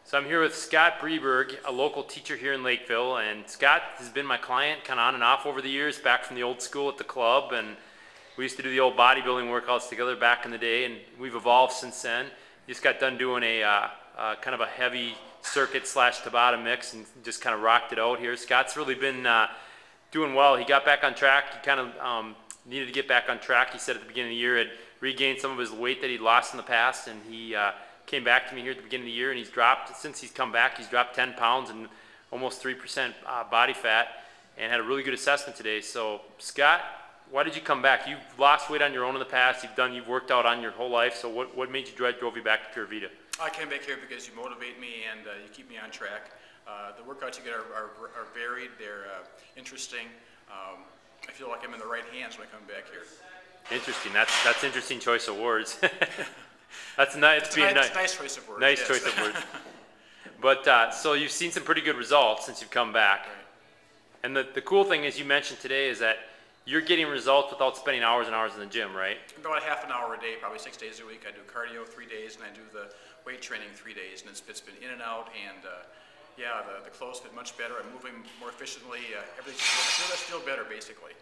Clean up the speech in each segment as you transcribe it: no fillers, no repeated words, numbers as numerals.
So I'm here with Scott Breberg, a local teacher here in Lakeville, and Scott has been my client kind of on and off over the years, back from the old school at the club, and we used to do the old bodybuilding workouts together back in the day, and we've evolved since then. He just got done doing a kind of a heavy circuit slash Tabata mix and just kind of rocked it out here. Scott's really been doing well. He got back on track. He kind of needed to get back on track. He said at the beginning of the year had regained some of his weight that he'd lost in the past, and he came back to me here at the beginning of the year, and he's dropped, since he's come back, he's dropped 10 pounds and almost 3% body fat, and had a really good assessment today. So Scott, why did you come back? You've lost weight on your own in the past. You've worked out on your whole life. So what made you drove you back to Pura Vida? I came back here because you motivate me and you keep me on track. The workouts you get are varied. They're interesting. I feel like I'm in the right hands when I come back here. Interesting. That's interesting choice of words. That's nice. It's a nice choice of words. Nice yes. choice of words. But so you've seen some pretty good results since you've come back. Right. And the cool thing is you mentioned today is that you're getting results without spending hours and hours in the gym, right? About a half an hour a day, probably 6 days a week. I do cardio 3 days, and I do the weight training 3 days, and it's been in and out. And yeah, the clothes fit much better. I'm moving more efficiently. Everything's I feel better, basically.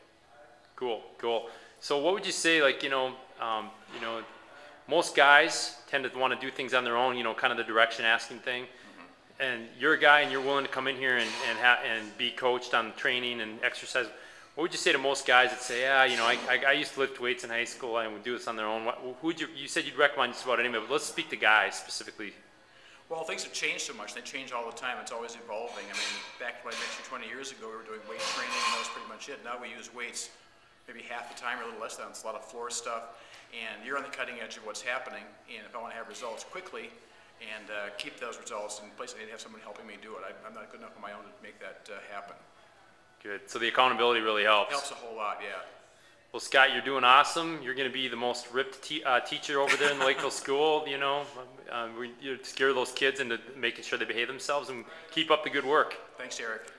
Cool, cool. So what would you say, like, most guys tend to want to do things on their own, kind of the direction asking thing. Mm-hmm. And you're a guy and you're willing to come in here and be coached on training and exercise. What would you say to most guys that say, yeah, I used to lift weights in high school and would do this on their own? Who would you said you'd recommend just about anybody, but let's speak to guys specifically. Well, things have changed so much. They change all the time. It's always evolving. I mean, back when I met you 20 years ago, we were doing weight training, and that was pretty much it. Now we use weights maybe half the time or a little less than. It's a lot of floor stuff. And you're on the cutting edge of what's happening, and if I want to have results quickly and keep those results in place, I need to have someone helping me do it. I'm not good enough on my own to make that happen. Good. So the accountability really helps. It helps a whole lot, yeah. Well, Scott, you're doing awesome. You're going to be the most ripped teacher over there in the Lakeville school. You scare those kids into making sure they behave themselves, and keep up the good work. Thanks, Eric.